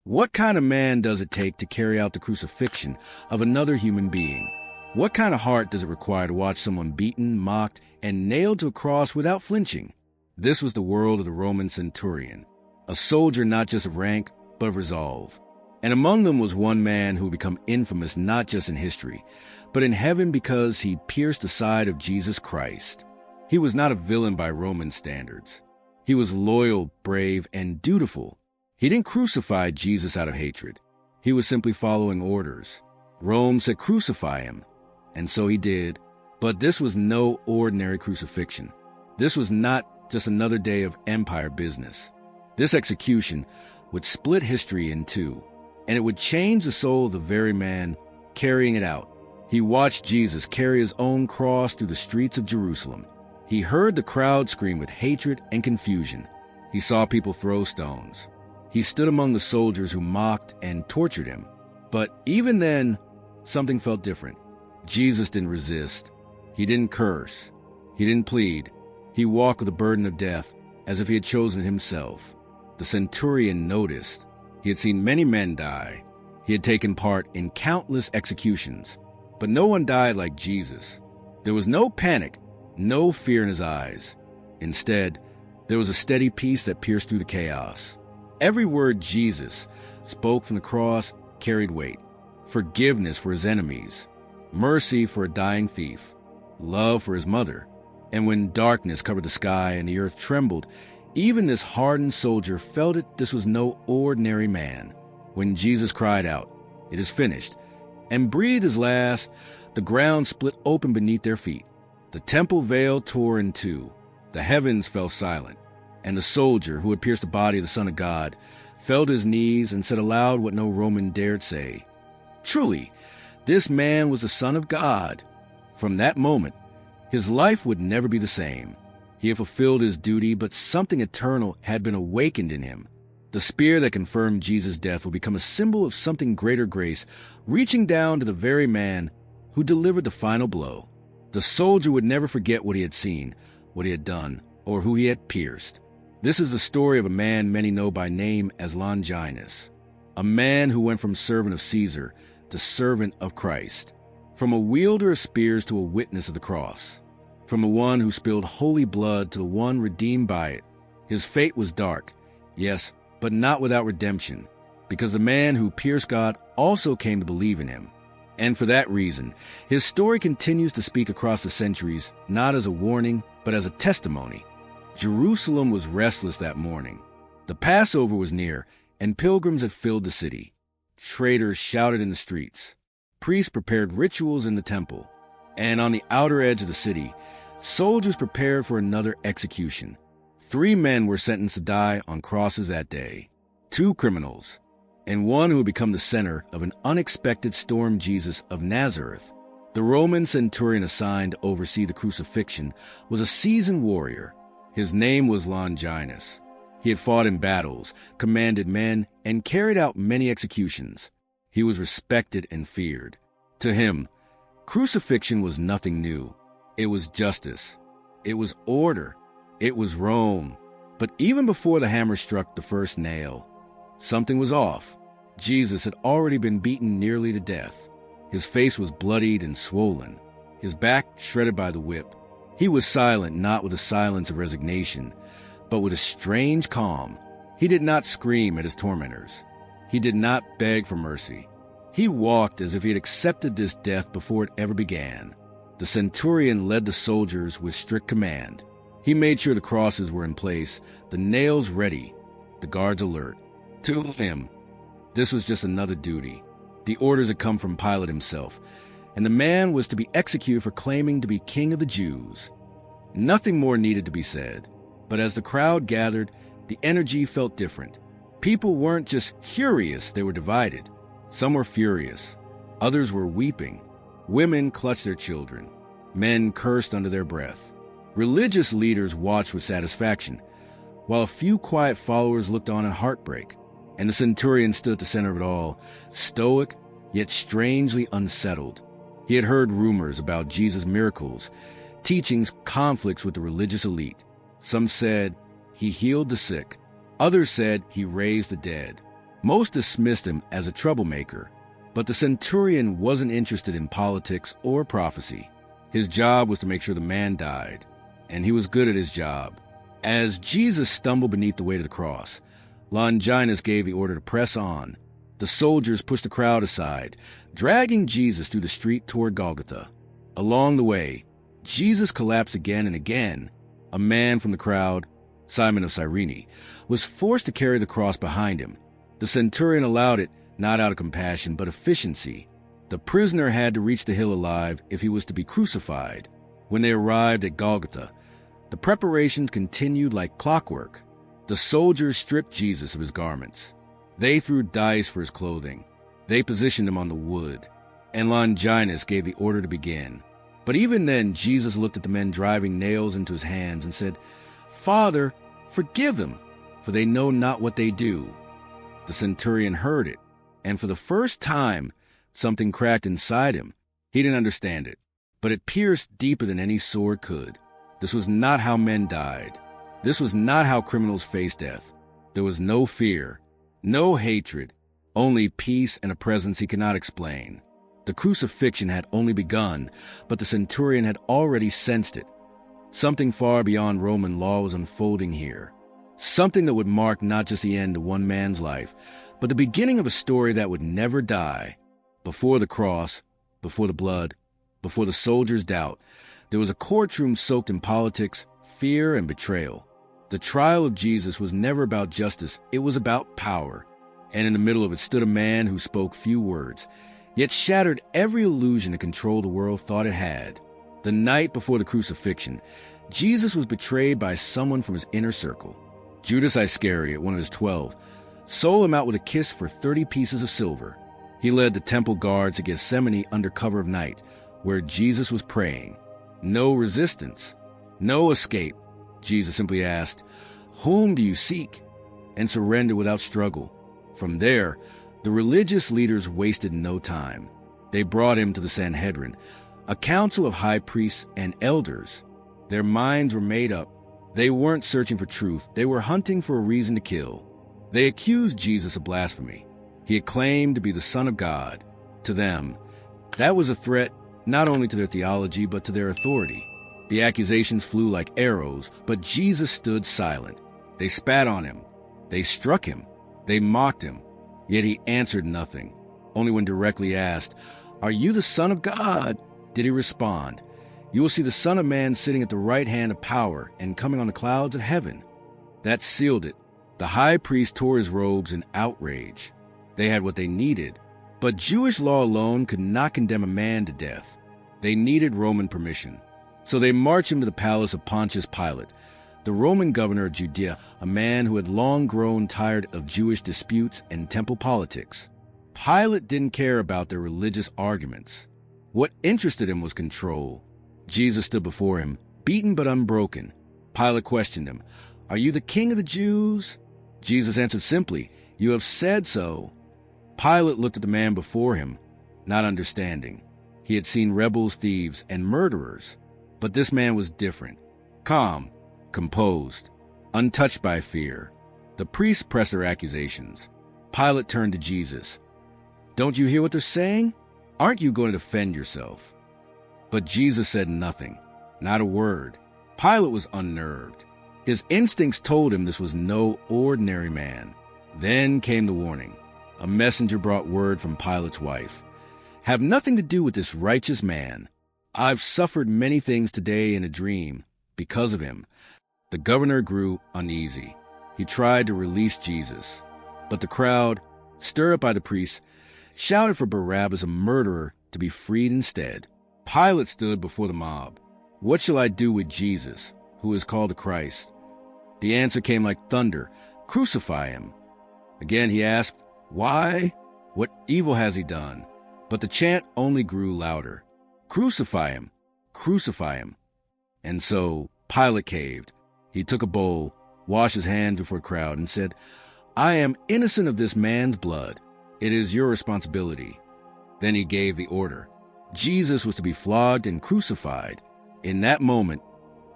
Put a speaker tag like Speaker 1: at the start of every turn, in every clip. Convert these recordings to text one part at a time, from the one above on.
Speaker 1: What kind of man does it take to carry out the crucifixion of another human being? What kind of heart does it require to watch someone beaten, mocked, and nailed to a cross without flinching? This was the world of the Roman centurion, a soldier not just of rank, but of resolve. And among them was one man who would become infamous not just in history, but in heaven because he pierced the side of Jesus Christ. He was not a villain by Roman standards. He was loyal, brave, and dutiful. He didn't crucify Jesus out of hatred. He was simply following orders. Rome said crucify him, and so he did. But this was no ordinary crucifixion. This was not just another day of empire business. This execution would split history in two, and it would change the soul of the very man carrying it out. He watched Jesus carry his own cross through the streets of Jerusalem. He heard the crowd scream with hatred and confusion. He saw people throw stones. He stood among the soldiers who mocked and tortured him. But even then, something felt different. Jesus didn't resist. He didn't curse. He didn't plead. He walked with the burden of death as if he had chosen it himself. The centurion noticed. He had seen many men die. He had taken part in countless executions. But no one died like Jesus. There was no panic, no fear in his eyes. Instead, there was a steady peace that pierced through the chaos. Every word Jesus spoke from the cross carried weight. Forgiveness for his enemies, mercy for a dying thief, love for his mother. And when darkness covered the sky and the earth trembled, even this hardened soldier felt it. This was no ordinary man. When Jesus cried out, "It is finished," and breathed his last, the ground split open beneath their feet. The temple veil tore in two. The heavens fell silent. And the soldier who had pierced the body of the Son of God fell to his knees and said aloud what no Roman dared say. Truly, this man was the Son of God. From that moment, his life would never be the same. He had fulfilled his duty, but something eternal had been awakened in him. The spear that confirmed Jesus' death would become a symbol of something greater grace, reaching down to the very man who delivered the final blow. The soldier would never forget what he had seen, what he had done, or who he had pierced. This is the story of a man many know by name as Longinus, a man who went from servant of Caesar to servant of Christ, from a wielder of spears to a witness of the cross, from the one who spilled holy blood to the one redeemed by it. His fate was dark, yes, but not without redemption, because the man who pierced God also came to believe in him. And for that reason, his story continues to speak across the centuries, not as a warning, but as a testimony. Jerusalem was restless that morning. The Passover was near, and pilgrims had filled the city. Traders shouted in the streets. Priests prepared rituals in the temple. And on the outer edge of the city, soldiers prepared for another execution. 3 men were sentenced to die on crosses that day. 2 criminals, and one who would become the center of an unexpected storm, Jesus of Nazareth. The Roman centurion assigned to oversee the crucifixion was a seasoned warrior. His name was Longinus. He had fought in battles, commanded men, and carried out many executions. He was respected and feared. To him, crucifixion was nothing new. It was justice. It was order. It was Rome. But even before the hammer struck the first nail, something was off. Jesus had already been beaten nearly to death. His face was bloodied and swollen, his back shredded by the whip. He was silent, not with the silence of resignation, but with a strange calm. He did not scream at his tormentors. He did not beg for mercy. He walked as if he had accepted this death before it ever began. The centurion led the soldiers with strict command. He made sure the crosses were in place, the nails ready, the guards alert. To him, this was just another duty. The orders had come from Pilate himself, and the man was to be executed for claiming to be king of the Jews. Nothing more needed to be said, but as the crowd gathered, the energy felt different. People weren't just curious, they were divided. Some were furious, others were weeping. Women clutched their children. Men cursed under their breath. Religious leaders watched with satisfaction, while a few quiet followers looked on in heartbreak. And the centurion stood at the center of it all, stoic, yet strangely unsettled. He had heard rumors about Jesus' miracles, teachings, conflicts with the religious elite. Some said he healed the sick. Others said he raised the dead. Most dismissed him as a troublemaker, but the centurion wasn't interested in politics or prophecy. His job was to make sure the man died, and he was good at his job. As Jesus stumbled beneath the weight of the cross, Longinus gave the order to press on. The soldiers pushed the crowd aside, dragging Jesus through the street toward Golgotha. Along the way, Jesus collapsed again and again. A man from the crowd, Simon of Cyrene, was forced to carry the cross behind him. The centurion allowed it, not out of compassion, but efficiency. The prisoner had to reach the hill alive if he was to be crucified. When they arrived at Golgotha, the preparations continued like clockwork. The soldiers stripped Jesus of his garments. They threw dice for his clothing. They positioned him on the wood, and Longinus gave the order to begin. But even then, Jesus looked at the men driving nails into his hands and said, "Father, forgive them, for they know not what they do." The centurion heard it, and for the first time, something cracked inside him. He didn't understand it, but it pierced deeper than any sword could. This was not how men died. This was not how criminals faced death. There was no fear, no hatred, only peace and a presence he could not explain. The crucifixion had only begun, but the centurion had already sensed it. Something far beyond Roman law was unfolding here. Something that would mark not just the end of one man's life, but the beginning of a story that would never die. Before the cross, before the blood, before the soldiers' doubt, there was a courtroom soaked in politics, fear, and betrayal. The trial of Jesus was never about justice, it was about power. And in the middle of it stood a man who spoke few words, yet shattered every illusion to control the world thought it had. The night before the crucifixion, Jesus was betrayed by someone from his inner circle. Judas Iscariot, one of his 12, sold him out with a kiss for 30 pieces of silver. He led the temple guards to Gethsemane under cover of night, where Jesus was praying. No resistance, no escape. Jesus simply asked, "Whom do you seek?" and surrendered without struggle. From there, the religious leaders wasted no time. They brought him to the Sanhedrin, a council of high priests and elders. Their minds were made up. They weren't searching for truth. They were hunting for a reason to kill. They accused Jesus of blasphemy. He had claimed to be the Son of God. To them, that was a threat not only to their theology, but to their authority. The accusations flew like arrows, but Jesus stood silent. They spat on him. They struck him. They mocked him. Yet he answered nothing. Only when directly asked, "Are you the Son of God?" did he respond, "You will see the Son of Man sitting at the right hand of power and coming on the clouds of heaven." That sealed it. The high priest tore his robes in outrage. They had what they needed, but Jewish law alone could not condemn a man to death. They needed Roman permission. So they marched him to the palace of Pontius Pilate, the Roman governor of Judea, a man who had long grown tired of Jewish disputes and temple politics. Pilate didn't care about their religious arguments. What interested him was control. Jesus stood before him, beaten but unbroken. Pilate questioned him, "Are you the king of the Jews?" Jesus answered simply, "You have said so." Pilate looked at the man before him, not understanding. He had seen rebels, thieves, and murderers. But this man was different. Calm, composed, untouched by fear. The priests pressed their accusations. Pilate turned to Jesus. "Don't you hear what they're saying? Aren't you going to defend yourself?" But Jesus said nothing, not a word. Pilate was unnerved. His instincts told him this was no ordinary man. Then came the warning. A messenger brought word from Pilate's wife. "Have nothing to do with this righteous man. I've suffered many things today in a dream because of him." The governor grew uneasy. He tried to release Jesus, but the crowd, stirred up by the priests, shouted for Barabbas, a murderer, to be freed instead. Pilate stood before the mob. "What shall I do with Jesus, who is called the Christ?" The answer came like thunder. "Crucify him." Again he asked, "Why? What evil has he done?" But the chant only grew louder. "Crucify him! Crucify him!" And so Pilate caved. He took a bowl, washed his hands before the crowd, and said, "I am innocent of this man's blood. It is your responsibility." Then he gave the order. Jesus was to be flogged and crucified. In that moment,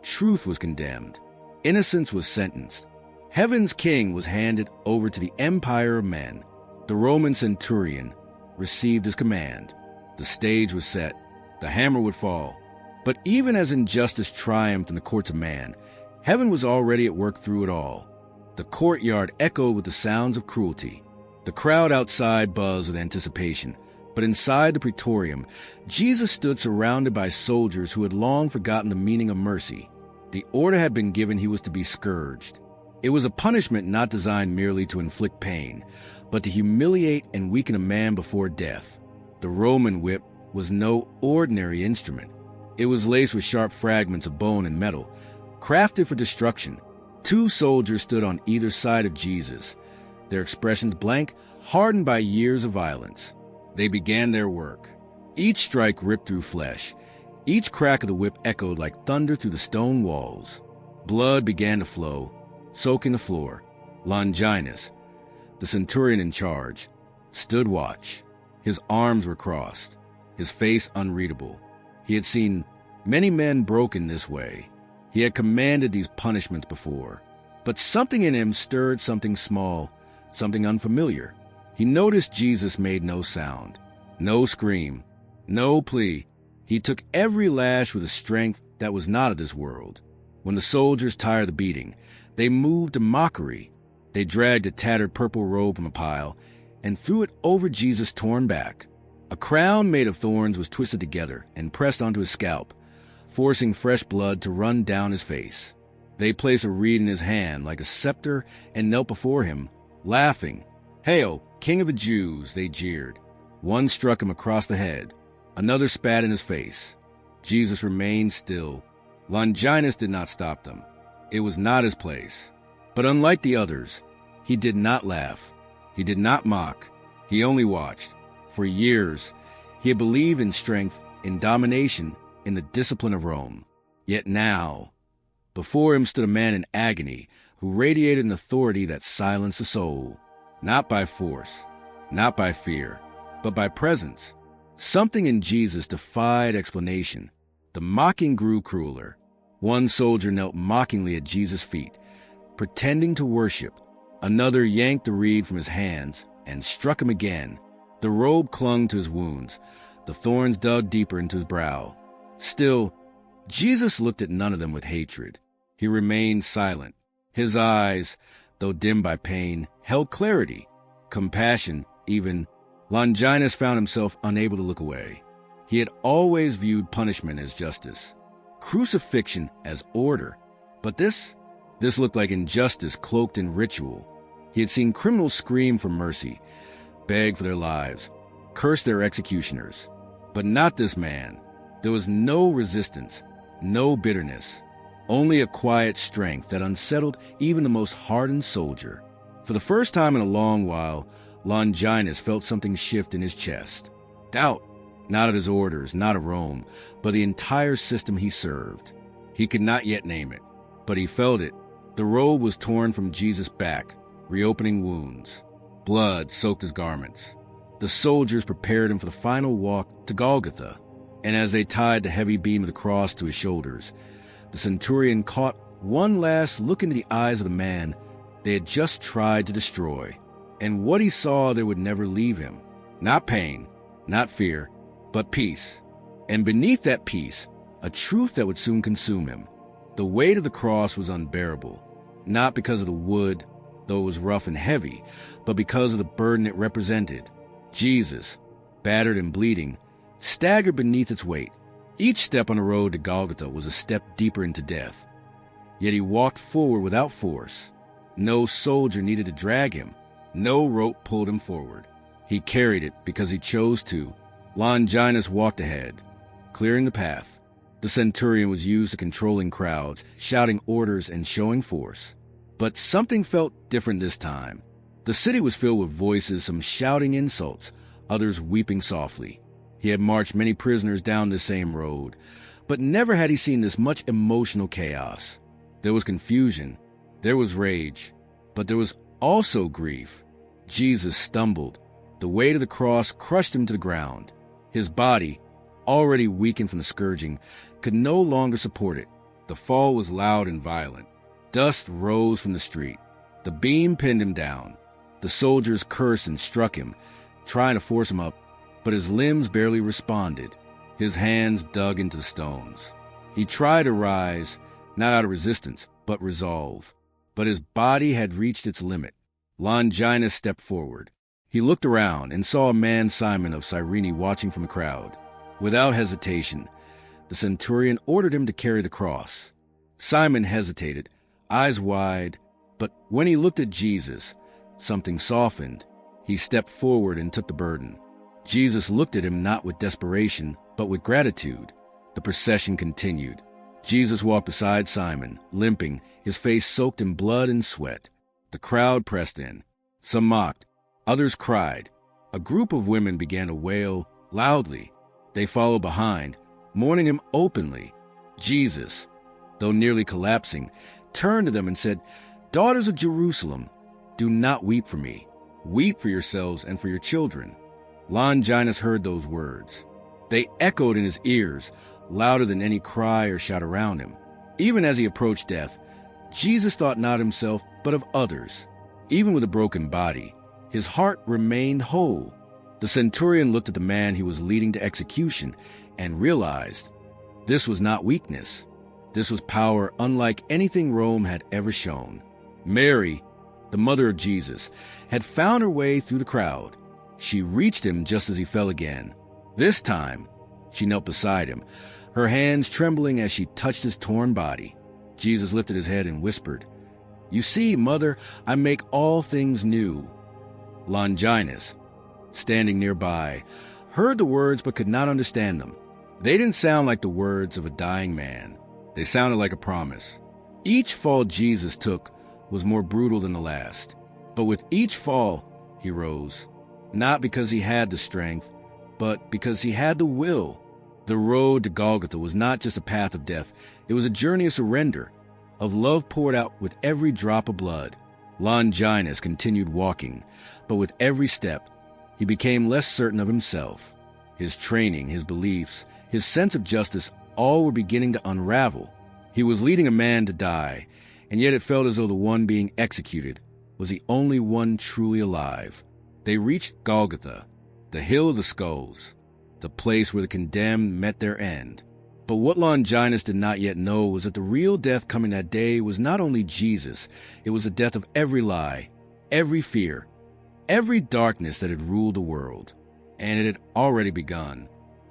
Speaker 1: truth was condemned. Innocence was sentenced. Heaven's king was handed over to the empire of men. The Roman centurion received his command. The stage was set. The hammer would fall. But even as injustice triumphed in the courts of man, heaven was already at work through it all. The courtyard echoed with the sounds of cruelty. The crowd outside buzzed with anticipation. But inside the praetorium, Jesus stood surrounded by soldiers who had long forgotten the meaning of mercy. The order had been given he was to be scourged. It was a punishment not designed merely to inflict pain, but to humiliate and weaken a man before death. The Roman whip was no ordinary instrument. It was laced with sharp fragments of bone and metal, crafted for destruction. 2 soldiers stood on either side of Jesus, their expressions blank, hardened by years of violence. They began their work. Each strike ripped through flesh. Each crack of the whip echoed like thunder through the stone walls. Blood began to flow, soaking the floor. Longinus, the centurion in charge, stood watch. His arms were crossed, his face unreadable. He had seen many men broken this way. He had commanded these punishments before. But something in him stirred something small, something unfamiliar. He noticed Jesus made no sound, no scream, no plea. He took every lash with a strength that was not of this world. When the soldiers tired the beating, they moved to mockery. They dragged a tattered purple robe from a pile and threw it over Jesus' torn back. A crown made of thorns was twisted together and pressed onto his scalp, forcing fresh blood to run down his face. They placed a reed in his hand like a scepter and knelt before him, laughing. "Hail, King of the Jews," they jeered. One struck him across the head. Another spat in his face. Jesus remained still. Longinus did not stop them. It was not his place. But unlike the others, he did not laugh. He did not mock. He only watched. For years, he had believed in strength, in domination, in the discipline of Rome. Yet now, before him stood a man in agony who radiated an authority that silenced the soul. Not by force, not by fear, but by presence. Something in Jesus defied explanation. The mocking grew crueler. One soldier knelt mockingly at Jesus' feet, pretending to worship. Another yanked the reed from his hands and struck him again. The robe clung to his wounds. The thorns dug deeper into his brow. Still, Jesus looked at none of them with hatred. He remained silent. His eyes, though dimmed by pain, held clarity, compassion, even. Longinus found himself unable to look away. He had always viewed punishment as justice, crucifixion as order. But this looked like injustice cloaked in ritual. He had seen criminals scream for mercy, beg for their lives, curse their executioners. But not this man. There was no resistance, no bitterness, only a quiet strength that unsettled even the most hardened soldier. For the first time in a long while, Longinus felt something shift in his chest. Doubt, not of his orders, not of Rome, but the entire system he served. He could not yet name it, but he felt it. The robe was torn from Jesus' back, reopening wounds. Blood soaked his garments. The soldiers prepared him for the final walk to Golgotha, and as they tied the heavy beam of the cross to his shoulders, the centurion caught one last look into the eyes of the man they had just tried to destroy. And what he saw there would never leave him. Not pain, not fear, but peace. And beneath that peace, a truth that would soon consume him. The weight of the cross was unbearable, not because of the wood, though it was rough and heavy, but because of the burden it represented. Jesus, battered and bleeding, staggered beneath its weight. Each step on the road to Golgotha was a step deeper into death. Yet he walked forward without force. No soldier needed to drag him. No rope pulled him forward. He carried it because he chose to. Longinus walked ahead, clearing the path. The centurion was used to controlling crowds, shouting orders and showing force. But something felt different this time. The city was filled with voices, some shouting insults, others weeping softly. He had marched many prisoners down the same road, but never had he seen this much emotional chaos. There was confusion, there was rage, but there was also grief. Jesus stumbled. The weight of the cross crushed him to the ground. His body, already weakened from the scourging, could no longer support it. The fall was loud and violent. Dust rose from the street. The beam pinned him down. The soldiers cursed and struck him, trying to force him up, but his limbs barely responded. His hands dug into the stones. He tried to rise, not out of resistance, but resolve. But his body had reached its limit. Longinus stepped forward. He looked around and saw a man, Simon of Cyrene, watching from the crowd. Without hesitation, the centurion ordered him to carry the cross. Simon hesitated, eyes wide, but when he looked at Jesus, something softened. He stepped forward and took the burden. Jesus looked at him not with desperation, but with gratitude. The procession continued. Jesus walked beside Simon, limping, his face soaked in blood and sweat. The crowd pressed in. Some mocked. Others cried. A group of women began to wail loudly. They followed behind, mourning him openly. Jesus, though nearly collapsing, turned to them and said, "Daughters of Jerusalem, do not weep for me. Weep for yourselves and for your children." Longinus heard those words. They echoed in his ears, louder than any cry or shout around him. Even as he approached death, Jesus thought not of himself, but of others. Even with a broken body, his heart remained whole. The centurion looked at the man he was leading to execution and realized this was not weakness. This was power unlike anything Rome had ever shown. Mary, the mother of Jesus, had found her way through the crowd. She reached him just as he fell again. This time, she knelt beside him, her hands trembling as she touched his torn body. Jesus lifted his head and whispered, "You see, Mother, I make all things new." Longinus, standing nearby, heard the words but could not understand them. They didn't sound like the words of a dying man. They sounded like a promise. Each fall Jesus took was more brutal than the last. But with each fall, he rose, not because he had the strength, but because he had the will. The road to Golgotha was not just a path of death. It was a journey of surrender, of love poured out with every drop of blood. Longinus continued walking, but with every step, he became less certain of himself. His training, his beliefs, his sense of justice, all were beginning to unravel. He was leading a man to die, and yet it felt as though the one being executed was the only one truly alive. They reached Golgotha, the hill of the skulls, the place where the condemned met their end. But what Longinus did not yet know was that the real death coming that day was not only Jesus, it was the death of every lie, every fear, every darkness that had ruled the world. And it had already begun.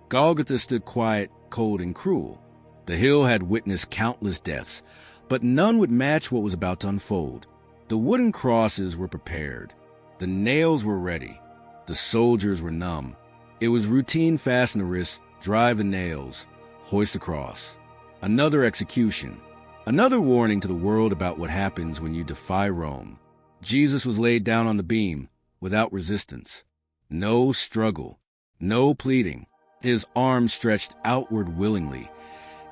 Speaker 1: Golgotha stood quiet, cold, and cruel. The hill had witnessed countless deaths, but none would match what was about to unfold. The wooden crosses were prepared. The nails were ready. The soldiers were numb. It was routine: fasten the wrists, drive the nails, hoist the cross. Another execution. Another warning to the world about what happens when you defy Rome. Jesus was laid down on the beam, without resistance. No struggle. No pleading. His arms stretched outward willingly,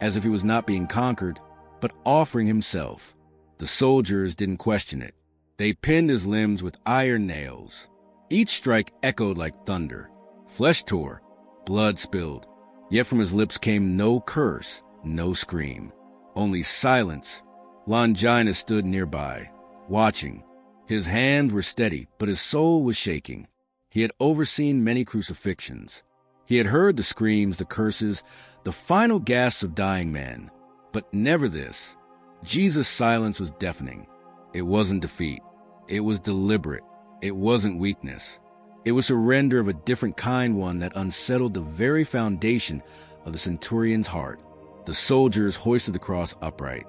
Speaker 1: as if he was not being conquered, but offering himself. The soldiers didn't question it. They pinned his limbs with iron nails. Each strike echoed like thunder. Flesh tore, blood spilled. Yet from his lips came no curse, no scream. Only silence. Longinus stood nearby, watching. His hands were steady, but his soul was shaking. He had overseen many crucifixions. He had heard the screams, the curses, the final gasps of dying men. But never this. Jesus' silence was deafening. It wasn't defeat. It was deliberate. It wasn't weakness. It was surrender of a different kind, one that unsettled the very foundation of the centurion's heart. The soldiers hoisted the cross upright.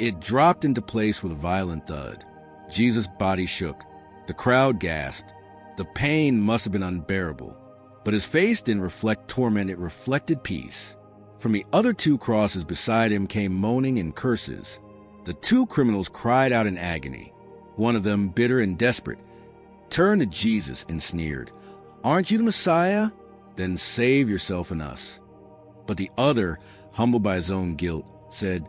Speaker 1: It dropped into place with a violent thud. Jesus' body shook. The crowd gasped. The pain must have been unbearable. But his face didn't reflect torment, it reflected peace. From the other two crosses beside him came moaning and curses. The two criminals cried out in agony. One of them, bitter and desperate, turned to Jesus and sneered, "Aren't you the Messiah? Then save yourself and us." But the other, humbled by his own guilt, said,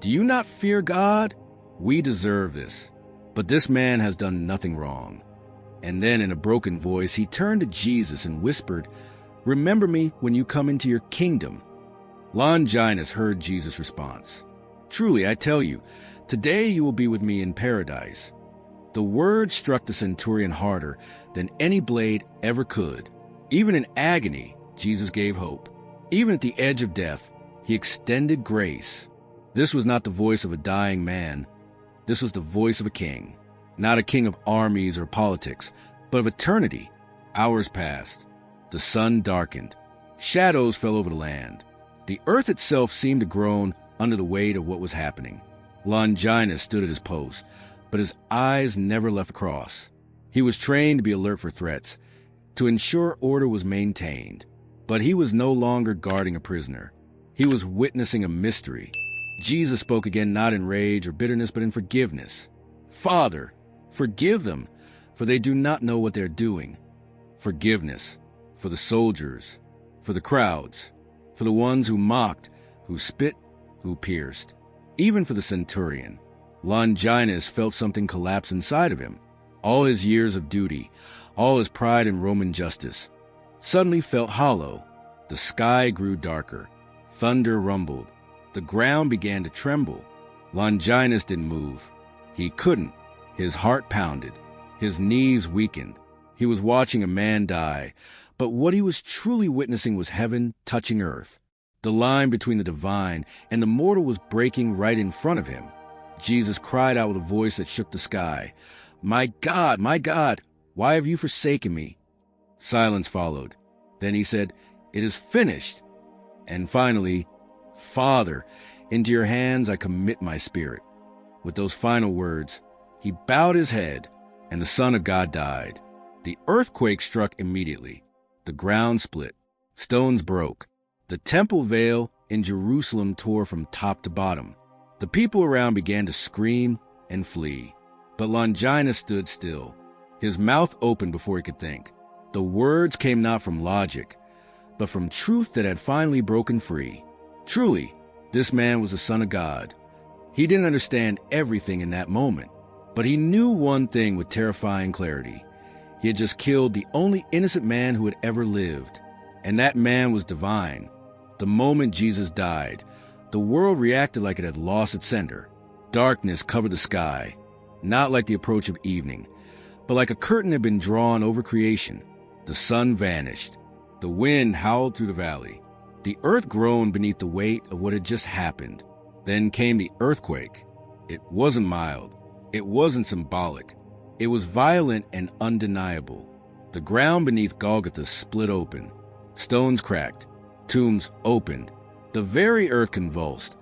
Speaker 1: "Do you not fear God? We deserve this. But this man has done nothing wrong." And then in a broken voice, he turned to Jesus and whispered, "Remember me when you come into your kingdom." Longinus heard Jesus' response. "Truly, I tell you, today you will be with me in paradise." The word struck the centurion harder than any blade ever could. Even in agony, Jesus gave hope. Even at the edge of death, he extended grace. This was not the voice of a dying man. This was the voice of a king. Not a king of armies or politics, but of eternity. Hours passed. The sun darkened. Shadows fell over the land. The earth itself seemed to groan under the weight of what was happening. Longinus stood at his post, but his eyes never left the cross. He was trained to be alert for threats, to ensure order was maintained. But he was no longer guarding a prisoner. He was witnessing a mystery. Jesus spoke again not in rage or bitterness, but in forgiveness. "Father, forgive them, for they do not know what they're doing." Forgiveness for the soldiers, for the crowds, for the ones who mocked, who spit, who pierced. Even for the centurion. Longinus felt something collapse inside of him. All his years of duty, all his pride in Roman justice, suddenly felt hollow. The sky grew darker. Thunder rumbled. The ground began to tremble. Longinus didn't move. He couldn't. His heart pounded. His knees weakened. He was watching a man die, but what he was truly witnessing was heaven touching earth. The line between the divine and the mortal was breaking right in front of him. Jesus cried out with a voice that shook the sky, my God, why have you forsaken me?" Silence followed. Then he said, "It is finished." And finally, "Father, into your hands I commit my spirit." With those final words, he bowed his head, and the Son of God died. The earthquake struck immediately. The ground split. Stones broke. The temple veil in Jerusalem tore from top to bottom. The people around began to scream and flee. But Longinus stood still, his mouth open before he could think. The words came not from logic, but from truth that had finally broken free. Truly, this man was the Son of God. He didn't understand everything in that moment, but he knew one thing with terrifying clarity. He had just killed the only innocent man who had ever lived, and that man was divine. The moment Jesus died, the world reacted like it had lost its center. Darkness covered the sky, not like the approach of evening, but like a curtain had been drawn over creation. The sun vanished. The wind howled through the valley. The earth groaned beneath the weight of what had just happened. Then came the earthquake. It wasn't mild. It wasn't symbolic. It was violent and undeniable. The ground beneath Golgotha split open. Stones cracked. Tombs opened. The very earth convulsed,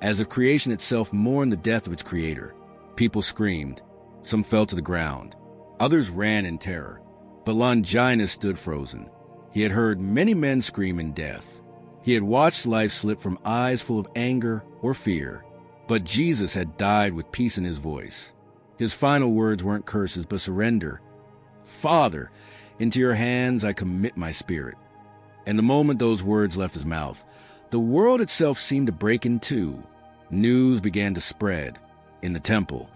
Speaker 1: as if creation itself mourned the death of its creator. People screamed. Some fell to the ground. Others ran in terror. But Longinus stood frozen. He had heard many men scream in death. He had watched life slip from eyes full of anger or fear. But Jesus had died with peace in his voice. His final words weren't curses, but surrender. "Father, into your hands I commit my spirit." And the moment those words left his mouth, the world itself seemed to break in two. News began to spread. In the temple,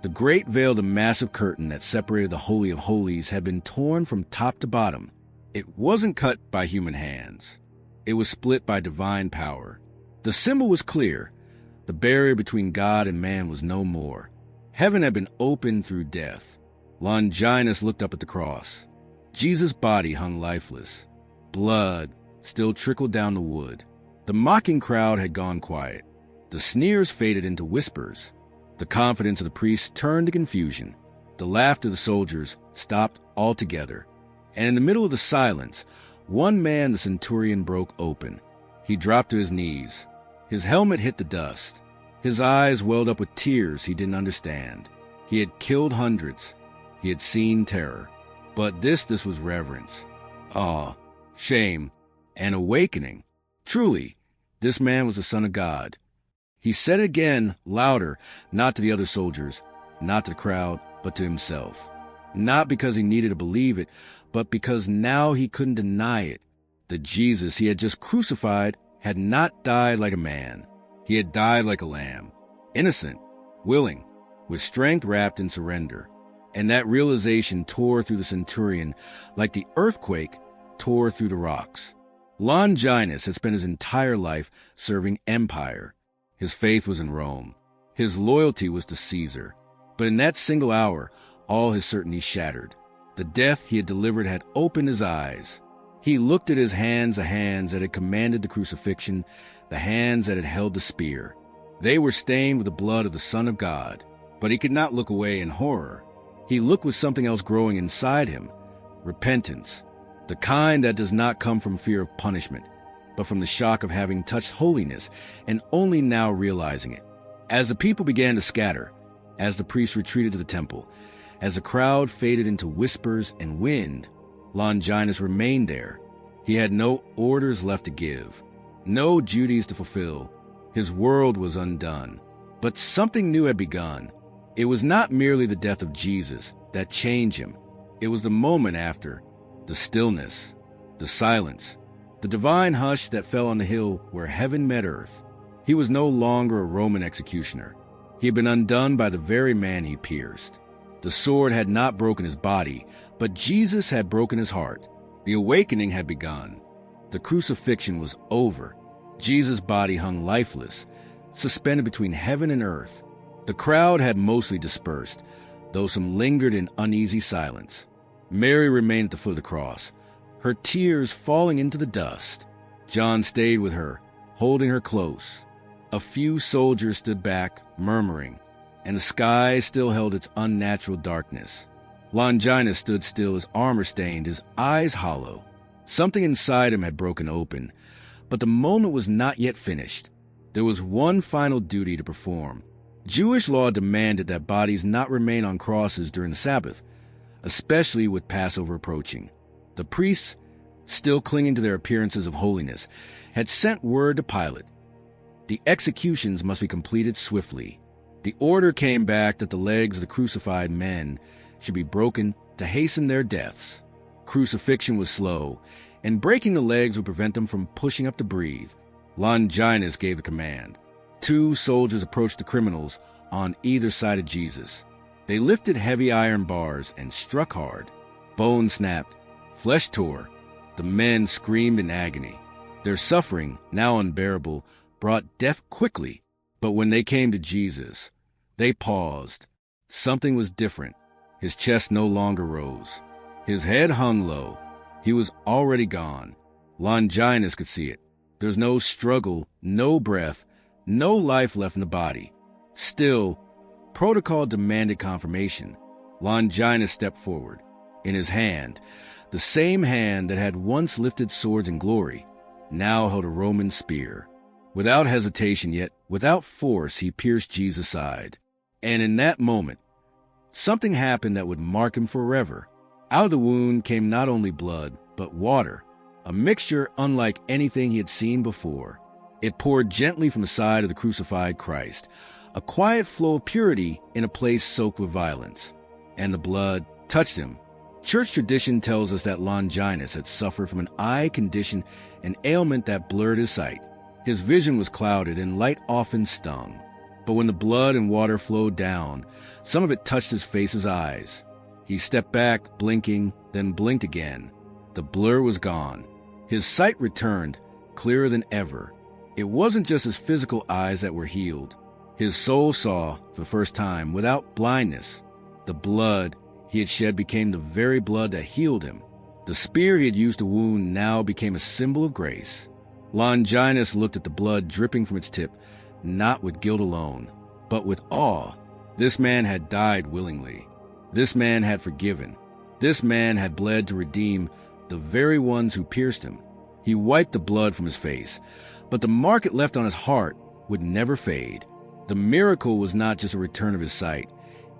Speaker 1: the great veil, the massive curtain that separated the Holy of Holies, had been torn from top to bottom. It wasn't cut by human hands. It was split by divine power. The symbol was clear. The barrier between God and man was no more. Heaven had been opened through death. Longinus looked up at the cross. Jesus' body hung lifeless. Blood still trickled down the wood. The mocking crowd had gone quiet. The sneers faded into whispers. The confidence of the priests turned to confusion. The laughter of the soldiers stopped altogether. And in the middle of the silence, one man, the centurion, broke open. He dropped to his knees. His helmet hit the dust. His eyes welled up with tears he didn't understand. He had killed hundreds. He had seen terror. But this was reverence, awe, shame, and awakening. Truly, this man was the Son of God. He said it again, louder, not to the other soldiers, not to the crowd, but to himself. Not because he needed to believe it, but because now he couldn't deny it. The Jesus he had just crucified had not died like a man. He had died like a lamb, innocent, willing, with strength wrapped in surrender. And that realization tore through the centurion like the earthquake tore through the rocks. Longinus had spent his entire life serving empire. His faith was in Rome. His loyalty was to Caesar. But in that single hour, all his certainty shattered. The death he had delivered had opened his eyes. He looked at his hands, the hands that had commanded the crucifixion, the hands that had held the spear. They were stained with the blood of the Son of God. But he could not look away in horror. He looked with something else growing inside him, repentance, the kind that does not come from fear of punishment, but from the shock of having touched holiness and only now realizing it. As the people began to scatter, as the priests retreated to the temple, as the crowd faded into whispers and wind, Longinus remained there. He had no orders left to give, no duties to fulfill. His world was undone. But something new had begun. It was not merely the death of Jesus that changed him. It was the moment after, the stillness, the silence, the divine hush that fell on the hill where heaven met earth. He was no longer a Roman executioner. He had been undone by the very man he pierced. The sword had not broken his body, but Jesus had broken his heart. The awakening had begun. The crucifixion was over. Jesus' body hung lifeless, suspended between heaven and earth. The crowd had mostly dispersed, though some lingered in uneasy silence. Mary remained at the foot of the cross, her tears falling into the dust. John stayed with her, holding her close. A few soldiers stood back, murmuring, and the sky still held its unnatural darkness. Longinus stood still, his armor stained, his eyes hollow. Something inside him had broken open, but the moment was not yet finished. There was one final duty to perform. Jewish law demanded that bodies not remain on crosses during the Sabbath, especially with Passover approaching. The priests, still clinging to their appearances of holiness, had sent word to Pilate. The executions must be completed swiftly. The order came back that the legs of the crucified men should be broken to hasten their deaths. Crucifixion was slow, and breaking the legs would prevent them from pushing up to breathe. Longinus gave the command. 2 soldiers approached the criminals on either side of Jesus. They lifted heavy iron bars and struck hard. Bones snapped, flesh tore. The men screamed in agony. Their suffering, now unbearable, brought death quickly. But when they came to Jesus, they paused. Something was different. His chest no longer rose. His head hung low. He was already gone. Longinus could see it. There was no struggle, no breath, no life left in the body. Still, protocol demanded confirmation. Longinus stepped forward. In his hand, the same hand that had once lifted swords in glory, now held a Roman spear. Without hesitation, yet without force, he pierced Jesus' side. And in that moment, something happened that would mark him forever. Out of the wound came not only blood, but water, a mixture unlike anything he had seen before. It poured gently from the side of the crucified Christ, a quiet flow of purity in a place soaked with violence. And the blood touched him. Church tradition tells us that Longinus had suffered from an eye condition, an ailment that blurred his sight. His vision was clouded and light often stung. But when the blood and water flowed down, some of it touched his face's eyes. He stepped back, blinking, then blinked again. The blur was gone. His sight returned, clearer than ever. It wasn't just his physical eyes that were healed. His soul saw, for the first time, without blindness. The blood he had shed became the very blood that healed him. The spear he had used to wound now became a symbol of grace. Longinus looked at the blood dripping from its tip, not with guilt alone, but with awe. This man had died willingly. This man had forgiven. This man had bled to redeem the very ones who pierced him. He wiped the blood from his face, but the mark it left on his heart would never fade. The miracle was not just a return of his sight.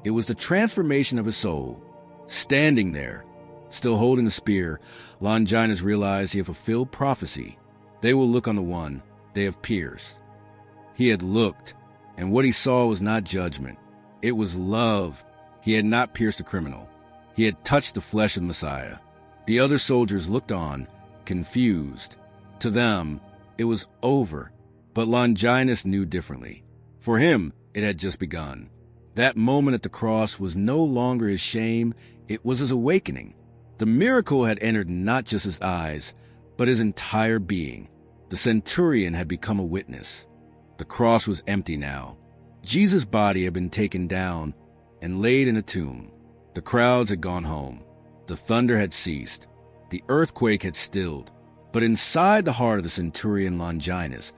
Speaker 1: It was the transformation of his soul. Standing there, still holding the spear, Longinus realized he had fulfilled prophecy. They will look on the one they have pierced. He had looked, and what he saw was not judgment. It was love. He had not pierced a criminal. He had touched the flesh of the Messiah. The other soldiers looked on, confused. To them, it was over. But Longinus knew differently. For him, it had just begun. That moment at the cross was no longer his shame, it was his awakening. The miracle had entered not just his eyes, but his entire being. The centurion had become a witness. The cross was empty now. Jesus' body had been taken down and laid in a tomb. The crowds had gone home. The thunder had ceased. The earthquake had stilled. But inside the heart of the centurion Longinus,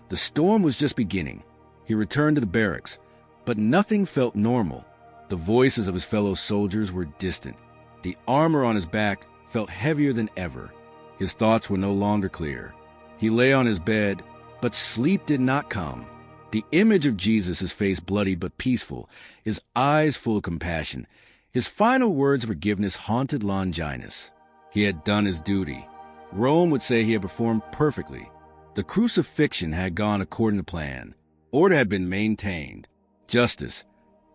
Speaker 1: the storm was just beginning. He returned to the barracks, but nothing felt normal. The voices of his fellow soldiers were distant. The armor on his back felt heavier than ever. His thoughts were no longer clear. He lay on his bed, but sleep did not come. The image of Jesus, his face bloodied but peaceful, his eyes full of compassion, his final words of forgiveness haunted Longinus. He had done his duty. Rome would say he had performed perfectly. The crucifixion had gone according to plan. Order had been maintained. Justice,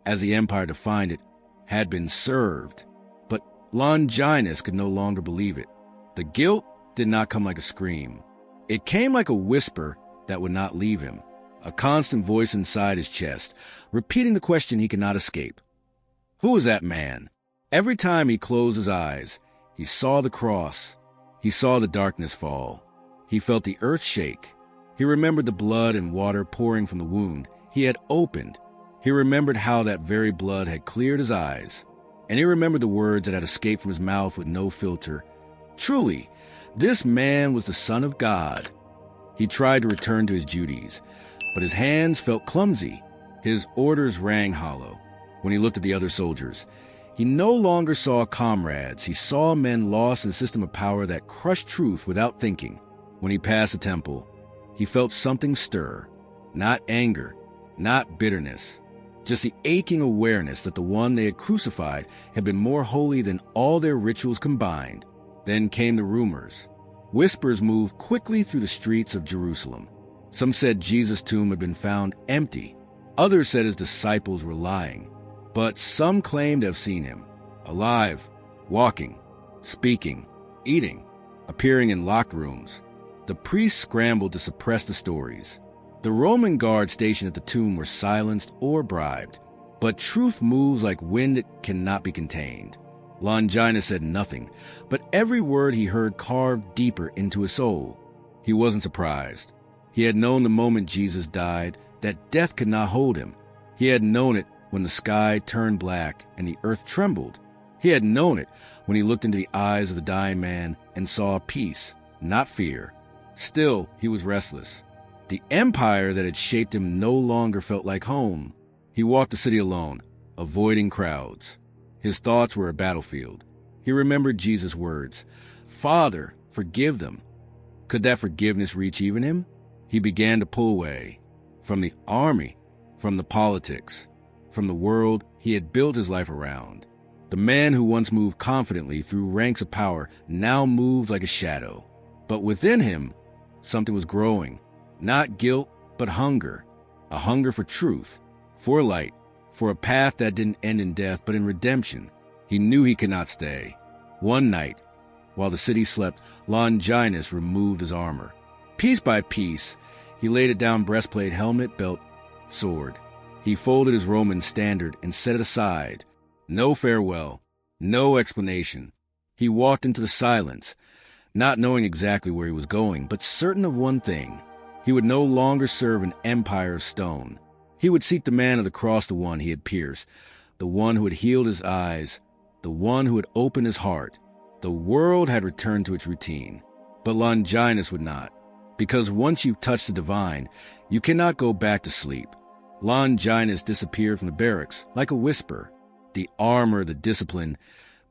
Speaker 1: as the empire defined it, had been served. But Longinus could no longer believe it. The guilt did not come like a scream. It came like a whisper that would not leave him, a constant voice inside his chest, repeating the question he could not escape. Who was that man? Every time he closed his eyes, he saw the cross. He saw the darkness fall. He felt the earth shake. He remembered the blood and water pouring from the wound he had opened. He remembered how that very blood had cleared his eyes. And he remembered the words that had escaped from his mouth with no filter. Truly, this man was the Son of God. He tried to return to his duties, but his hands felt clumsy. His orders rang hollow. When he looked at the other soldiers, he no longer saw comrades. He saw men lost in a system of power that crushed truth without thinking. When he passed the temple, he felt something stir. Not anger, not bitterness, just the aching awareness that the one they had crucified had been more holy than all their rituals combined. Then came the rumors. Whispers moved quickly through the streets of Jerusalem. Some said Jesus' tomb had been found empty. Others said his disciples were lying. But some claimed to have seen him, alive, walking, speaking, eating, appearing in locked rooms. The priests scrambled to suppress the stories. The Roman guards stationed at the tomb were silenced or bribed. But truth moves like wind that cannot be contained. Longinus said nothing, but every word he heard carved deeper into his soul. He wasn't surprised. He had known the moment Jesus died that death could not hold him. He had known it when the sky turned black and the earth trembled. He had known it when he looked into the eyes of the dying man and saw peace, not fear. Still, he was restless. The empire that had shaped him no longer felt like home. He walked the city alone, avoiding crowds. His thoughts were a battlefield. He remembered Jesus' words, "Father, forgive them." Could that forgiveness reach even him? He began to pull away from the army, from the politics, from the world he had built his life around. The man who once moved confidently through ranks of power now moved like a shadow. But within him, something was growing. Not guilt, but hunger. A hunger for truth, for light, for a path that didn't end in death, but in redemption. He knew he could not stay. One night, while the city slept, Longinus removed his armor. Piece by piece, he laid it down: breastplate, helmet, belt, sword. He folded his Roman standard and set it aside. No farewell, no explanation. He walked into the silence, not knowing exactly where he was going, but certain of one thing. He would no longer serve an empire of stone. He would seek the man of the cross, the one he had pierced, the one who had healed his eyes, the one who had opened his heart. The world had returned to its routine, but Longinus would not, because once you've touched the divine, you cannot go back to sleep. Longinus disappeared from the barracks like a whisper. The armor, the discipline,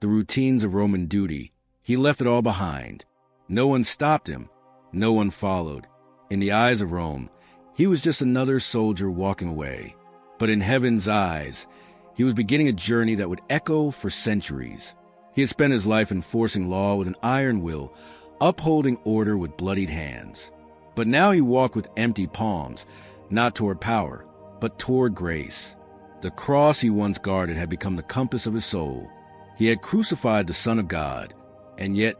Speaker 1: the routines of Roman duty, he left it all behind. No one stopped him. No one followed. In the eyes of Rome, he was just another soldier walking away. But in heaven's eyes, he was beginning a journey that would echo for centuries. He had spent his life enforcing law with an iron will, upholding order with bloodied hands. But now he walked with empty palms, not toward power, but toward grace. The cross he once guarded had become the compass of his soul. He had crucified the Son of God, and yet,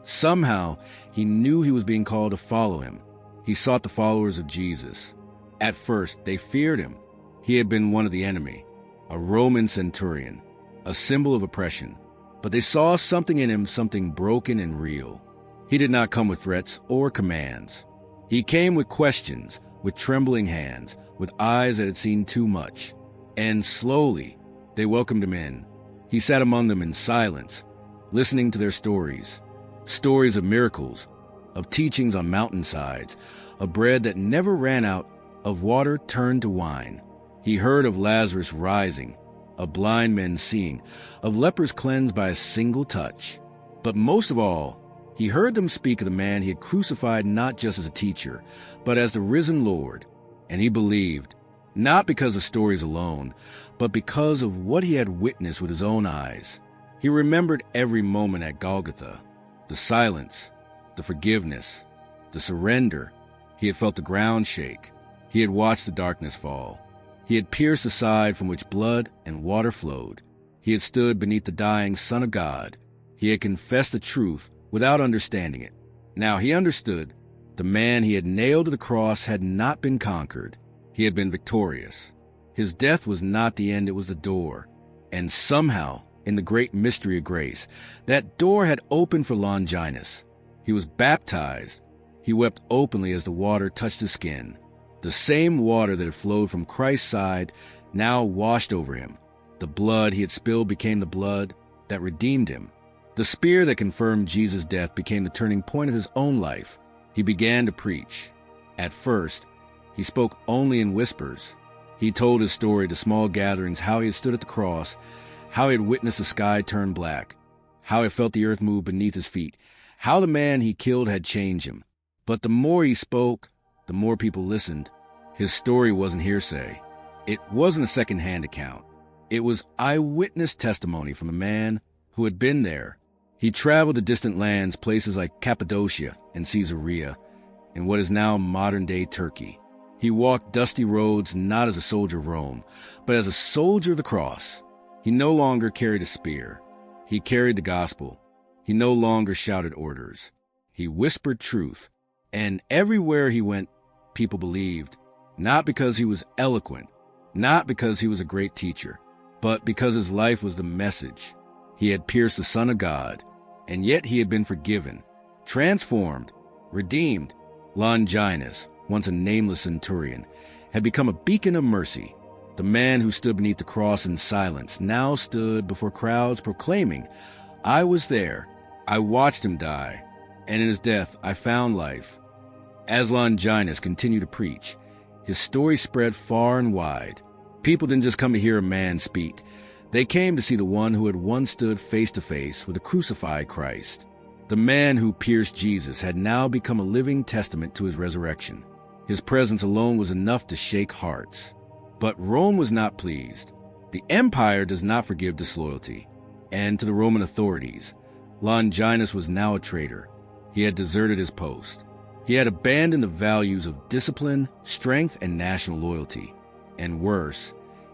Speaker 1: somehow, he knew he was being called to follow him. He sought the followers of Jesus. At first, they feared him. He had been one of the enemy, a Roman centurion, a symbol of oppression. But they saw something in him, something broken and real. He did not come with threats or commands. He came with questions, with trembling hands, with eyes that had seen too much. And slowly, they welcomed him in. He sat among them in silence, listening to their stories. Stories of miracles, of teachings on mountainsides, of bread that never ran out, of water turned to wine. He heard of Lazarus rising, of blind men seeing, of lepers cleansed by a single touch. But most of all, he heard them speak of the man he had crucified not just as a teacher, but as the risen Lord. And he believed, not because of stories alone, but because of what he had witnessed with his own eyes. He remembered every moment at Golgotha, the silence, the forgiveness, the surrender. He had felt the ground shake. He had watched the darkness fall. He had pierced the side from which blood and water flowed. He had stood beneath the dying Son of God. He had confessed the truth without understanding it. Now he understood. The man he had nailed to the cross had not been conquered. He had been victorious. His death was not the end, it was the door. And somehow, in the great mystery of grace, that door had opened for Longinus. He was baptized. He wept openly as the water touched his skin. The same water that had flowed from Christ's side now washed over him. The blood he had spilled became the blood that redeemed him. The spear that confirmed Jesus' death became the turning point of his own life. He began to preach. At first, he spoke only in whispers. He told his story to small gatherings, how he had stood at the cross, how he had witnessed the sky turn black, how he felt the earth move beneath his feet, how the man he killed had changed him. But the more he spoke, the more people listened. His story wasn't hearsay. It wasn't a second-hand account. It was eyewitness testimony from a man who had been there. He traveled to distant lands, places like Cappadocia and Caesarea, in what is now modern-day Turkey. He walked dusty roads not as a soldier of Rome, but as a soldier of the cross. He no longer carried a spear. He carried the gospel. He no longer shouted orders. He whispered truth. And everywhere he went, people believed, not because he was eloquent, not because he was a great teacher, but because his life was the message. He had pierced the Son of God, and yet he had been forgiven, transformed, redeemed. Longinus, once a nameless centurion, had become a beacon of mercy. The man who stood beneath the cross in silence now stood before crowds proclaiming, "I was there. I watched him die, and in his death I found life." As Longinus continued to preach, his story spread far and wide. People didn't just come to hear a man speak. They came to see the one who had once stood face to face with the crucified Christ. The man who pierced Jesus had now become a living testament to his resurrection. His presence alone was enough to shake hearts. But Rome was not pleased. The empire does not forgive disloyalty. And to the Roman authorities, Longinus was now a traitor. He had deserted his post. He had abandoned the values of discipline, strength, and national loyalty. And worse,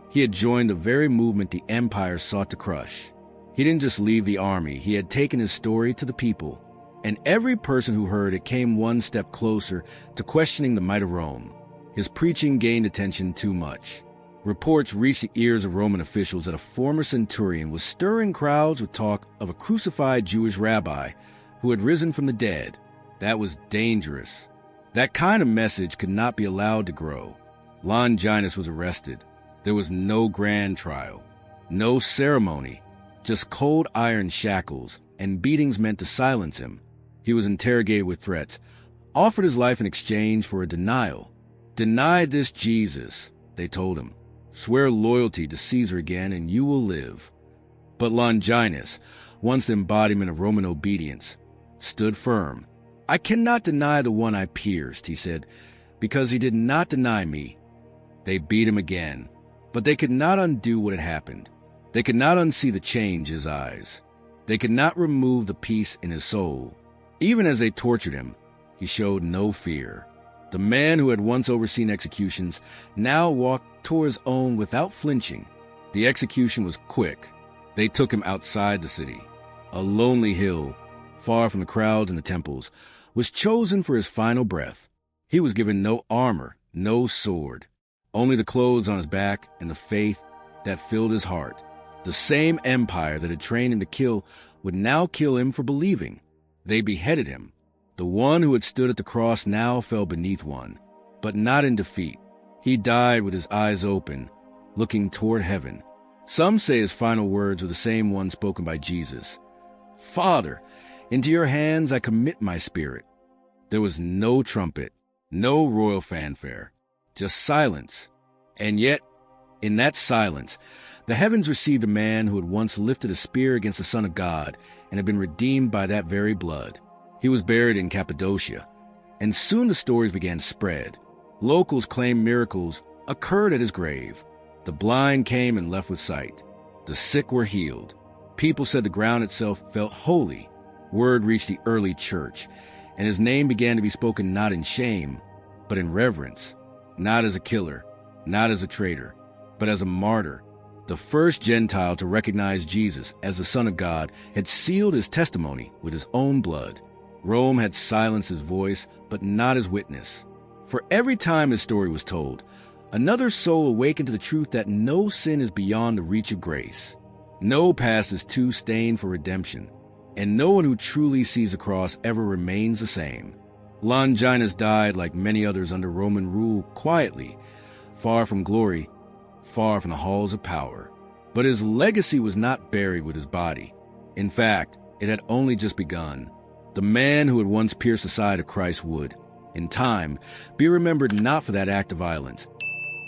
Speaker 1: he had joined the very movement the empire sought to crush. He didn't just leave the army, he had taken his story to the people. And every person who heard it came one step closer to questioning the might of Rome. His preaching gained attention too much. Reports reached the ears of Roman officials that a former centurion was stirring crowds with talk of a crucified Jewish rabbi who had risen from the dead. That was dangerous. That kind of message could not be allowed to grow. Longinus was arrested. There was no grand trial, no ceremony, just cold iron shackles and beatings meant to silence him. He was interrogated with threats, offered his life in exchange for a denial. "Deny this Jesus," they told him. "Swear loyalty to Caesar again and you will live." But Longinus, once the embodiment of Roman obedience, stood firm. "I cannot deny the one I pierced," he said, "because he did not deny me." They beat him again, but they could not undo what had happened. They could not unsee the change in his eyes. They could not remove the peace in his soul. Even as they tortured him, he showed no fear. The man who had once overseen executions now walked toward his own without flinching. The execution was quick. They took him outside the city. A lonely hill, far from the crowds and the temples, was chosen for his final breath. He was given no armor, no sword, only the clothes on his back and the faith that filled his heart. The same empire that had trained him to kill would now kill him for believing. They beheaded him. The one who had stood at the cross now fell beneath one, but not in defeat. He died with his eyes open, looking toward heaven. Some say his final words were the same ones spoken by Jesus. "Father, into your hands I commit my spirit." There was no trumpet, no royal fanfare, just silence. And yet, in that silence, the heavens received a man who had once lifted a spear against the Son of God and had been redeemed by that very blood. He was buried in Cappadocia, and soon the stories began to spread. Locals claimed miracles occurred at his grave. The blind came and left with sight. The sick were healed. People said the ground itself felt holy. Word reached the early church, and his name began to be spoken not in shame, but in reverence, not as a killer, not as a traitor, but as a martyr. The first Gentile to recognize Jesus as the Son of God had sealed his testimony with his own blood. Rome had silenced his voice, but not his witness. For every time his story was told, another soul awakened to the truth that no sin is beyond the reach of grace. No past is too stained for redemption, and no one who truly sees the cross ever remains the same. Longinus died like many others under Roman rule quietly, far from glory, far from the halls of power. But his legacy was not buried with his body. In fact, it had only just begun. The man who had once pierced the side of Christ would, in time, be remembered not for that act of violence,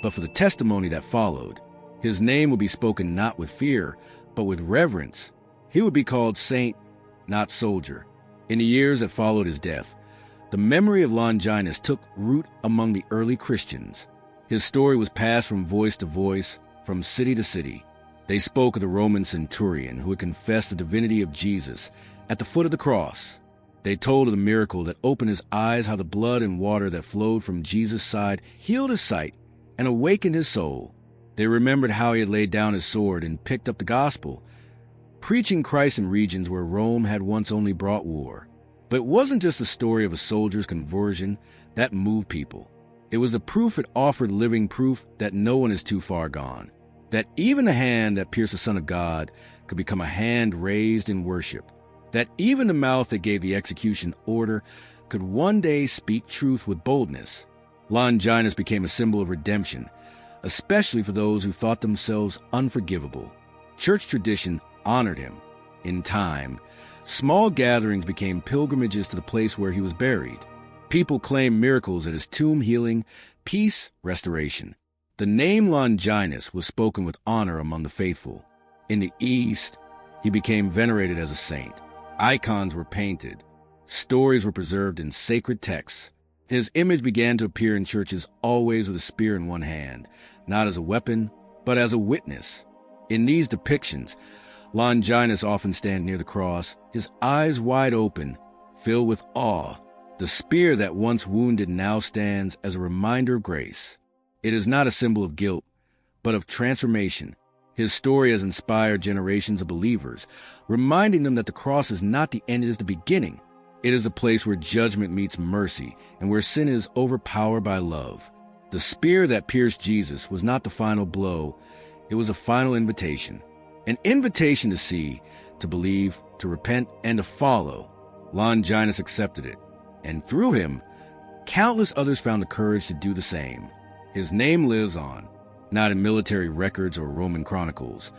Speaker 1: but for the testimony that followed. His name would be spoken not with fear, but with reverence. He would be called saint, not soldier. In the years that followed his death, the memory of Longinus took root among the early Christians. His story was passed from voice to voice, from city to city. They spoke of the Roman centurion who had confessed the divinity of Jesus at the foot of the cross. They told of the miracle that opened his eyes, how the blood and water that flowed from Jesus' side healed his sight and awakened his soul. They remembered how he had laid down his sword and picked up the gospel, preaching Christ in regions where Rome had once only brought war. But it wasn't just the story of a soldier's conversion that moved people. It was the proof it offered, living proof that no one is too far gone, that even the hand that pierced the Son of God could become a hand raised in worship, that even the mouth that gave the execution order could one day speak truth with boldness. Longinus became a symbol of redemption, especially for those who thought themselves unforgivable. Church tradition honored him. In time, small gatherings became pilgrimages to the place where he was buried. People claimed miracles at his tomb, healing, peace, restoration. The name Longinus was spoken with honor among the faithful. In the East, he became venerated as a saint. Icons were painted. Stories were preserved in sacred texts. His image began to appear in churches, always with a spear in one hand, not as a weapon, but as a witness. In these depictions, Longinus often stands near the cross, his eyes wide open, filled with awe. The spear that once wounded now stands as a reminder of grace. It is not a symbol of guilt, but of transformation. His story has inspired generations of believers, reminding them that the cross is not the end, it is the beginning. It is a place where judgment meets mercy and where sin is overpowered by love. The spear that pierced Jesus was not the final blow. It was a final invitation. An invitation to see, to believe, to repent, and to follow. Longinus accepted it. And through him, countless others found the courage to do the same. His name lives on, not in military records or Roman chronicles,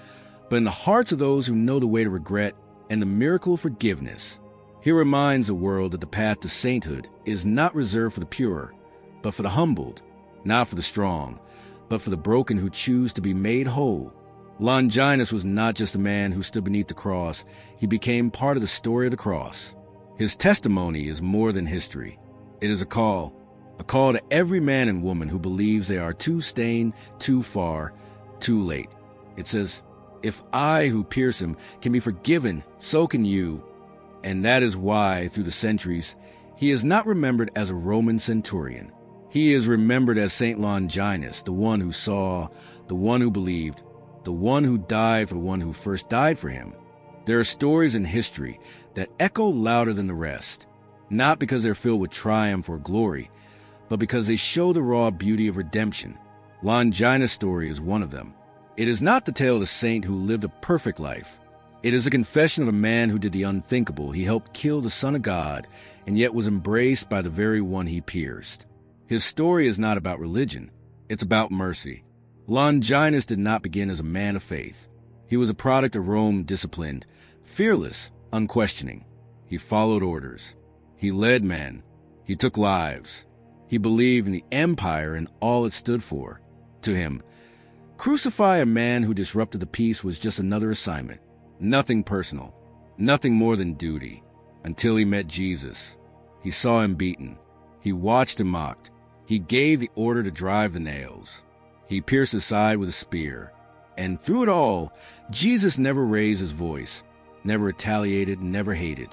Speaker 1: but in the hearts of those who know the way to regret and the miracle of forgiveness. He reminds the world that the path to sainthood is not reserved for the pure, but for the humbled, not for the strong, but for the broken who choose to be made whole. Longinus was not just a man who stood beneath the cross. He became part of the story of the cross. His testimony is more than history. It is a call to every man and woman who believes they are too stained, too far, too late. It says, if I who pierce him can be forgiven, so can you. And that is why, through the centuries, he is not remembered as a Roman centurion. He is remembered as Saint Longinus, the one who saw, the one who believed, the one who died for the one who first died for him. There are stories in history that echo louder than the rest, not because they're filled with triumph or glory, but because they show the raw beauty of redemption. Longinus' story is one of them. It is not the tale of a saint who lived a perfect life. It is a confession of a man who did the unthinkable. He helped kill the Son of God, and yet was embraced by the very one he pierced. His story is not about religion. It's about mercy. Longinus did not begin as a man of faith. He was a product of Rome, disciplined, fearless, unquestioning. He followed orders. He led men. He took lives. He believed in the empire and all it stood for. To him, crucify a man who disrupted the peace was just another assignment. Nothing personal. Nothing more than duty. Until he met Jesus. He saw him beaten. He watched him mocked. He gave the order to drive the nails. He pierced his side with a spear. And through it all, Jesus never raised his voice, never retaliated, never hated.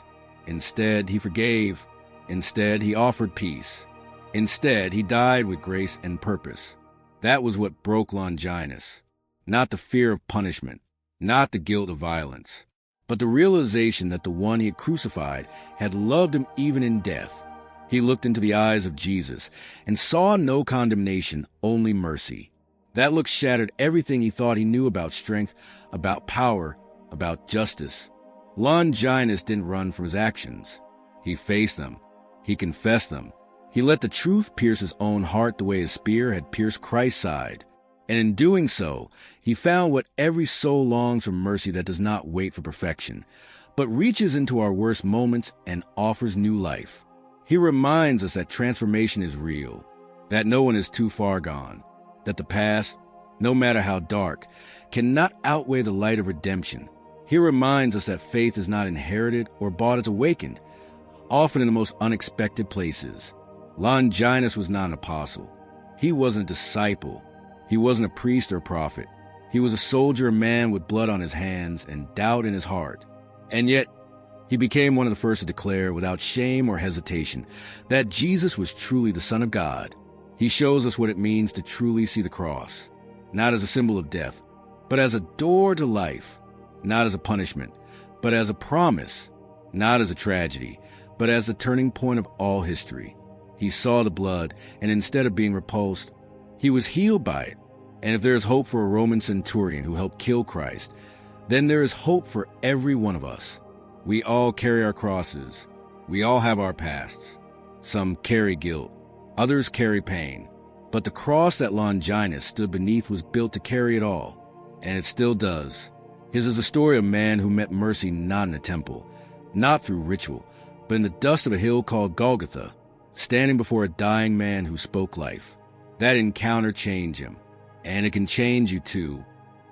Speaker 1: Instead, he forgave. Instead, he offered peace. Instead, he died with grace and purpose. That was what broke Longinus. Not the fear of punishment, not the guilt of violence, but the realization that the one he had crucified had loved him even in death. He looked into the eyes of Jesus and saw no condemnation, only mercy. That look shattered everything he thought he knew about strength, about power, about justice. Longinus didn't run from his actions. He faced them. He confessed them. He let the truth pierce his own heart the way his spear had pierced Christ's side. And in doing so, he found what every soul longs for: mercy that does not wait for perfection, but reaches into our worst moments and offers new life. He reminds us that transformation is real, that no one is too far gone, that the past, no matter how dark, cannot outweigh the light of redemption. He reminds us that faith is not inherited or bought as awakened, often in the most unexpected places. Longinus was not an apostle. He wasn't a disciple. He wasn't a priest or prophet. He was a soldier, a man with blood on his hands and doubt in his heart. And yet, he became one of the first to declare, without shame or hesitation, that Jesus was truly the Son of God. He shows us what it means to truly see the cross, not as a symbol of death, but as a door to life, not as a punishment, but as a promise, not as a tragedy, but as the turning point of all history. He saw the blood, and instead of being repulsed, he was healed by it. And if there is hope for a Roman centurion who helped kill Christ, then there is hope for every one of us. We all carry our crosses. We all have our pasts. Some carry guilt. Others carry pain. But the cross that Longinus stood beneath was built to carry it all. And it still does. His is a story of a man who met mercy not in a temple, not through ritual, but in the dust of a hill called Golgotha, standing before a dying man who spoke life. That encounter changed him. And it can change you too.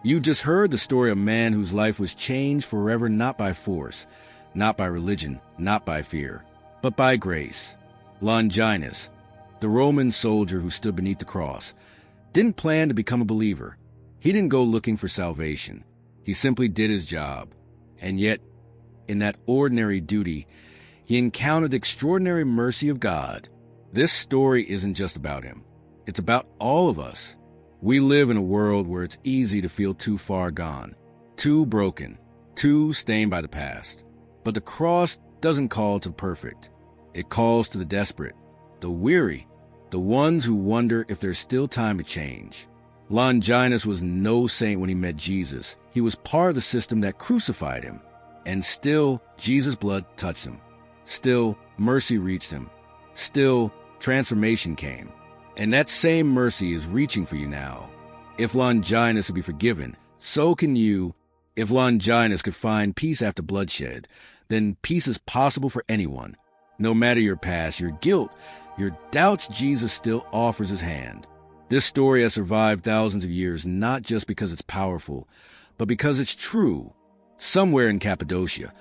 Speaker 1: You just heard the story of a man whose life was changed forever, not by force, not by religion, not by fear, but by grace. Longinus, the Roman soldier who stood beneath the cross, didn't plan to become a believer. He didn't go looking for salvation. He simply did his job. And yet, in that ordinary duty, he encountered the extraordinary mercy of God. This story isn't just about him. It's about all of us. We live in a world where it's easy to feel too far gone, too broken, too stained by the past. But the cross doesn't call to the perfect. It calls to the desperate, the weary, the ones who wonder if there's still time to change. Longinus was no saint when he met Jesus. He was part of the system that crucified him. And still, Jesus' blood touched him. Still, mercy reached him. Still, transformation came. And that same mercy is reaching for you now. If Longinus could be forgiven, so can you. If Longinus could find peace after bloodshed, then peace is possible for anyone. No matter your past, your guilt, your doubts, Jesus still offers his hand. This story has survived thousands of years, not just because it's powerful, but because it's true. Somewhere in Cappadocia,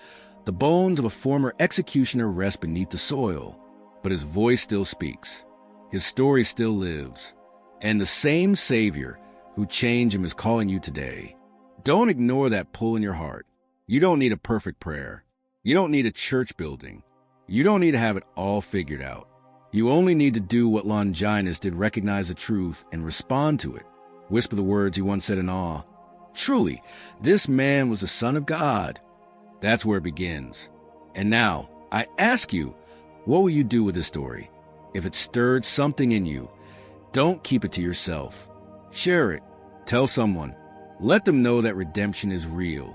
Speaker 1: the bones of a former executioner rest beneath the soil, but his voice still speaks. His story still lives. And the same Savior who changed him is calling you today. Don't ignore that pull in your heart. You don't need a perfect prayer. You don't need a church building. You don't need to have it all figured out. You only need to do what Longinus did: recognize the truth and respond to it. Whisper the words he once said in awe. Truly, this man was the Son of God. That's where it begins. And now, I ask you, what will you do with this story? If it stirred something in you, don't keep it to yourself. Share it. Tell someone. Let them know that redemption is real,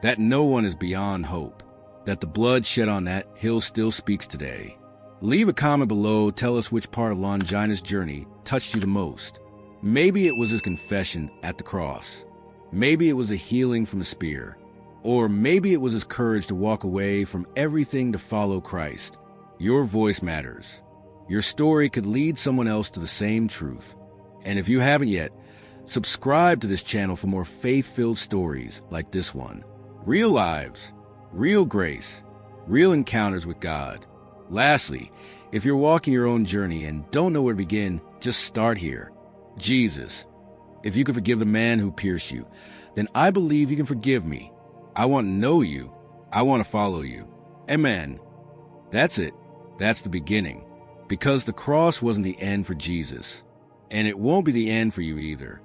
Speaker 1: that no one is beyond hope, that the blood shed on that hill still speaks today. Leave a comment below. Tell us which part of Longinus' journey touched you the most. Maybe it was his confession at the cross. Maybe it was a healing from the spear. Or maybe it was his courage to walk away from everything to follow Christ. Your voice matters. Your story could lead someone else to the same truth. And if you haven't yet, subscribe to this channel for more faith-filled stories like this one. Real lives, real grace, real encounters with God. Lastly, if you're walking your own journey and don't know where to begin, just start here. Jesus, if you can forgive the man who pierced you, then I believe you can forgive me. I want to know you. I want to follow you. Amen. That's it. That's the beginning. Because the cross wasn't the end for Jesus. And it won't be the end for you either.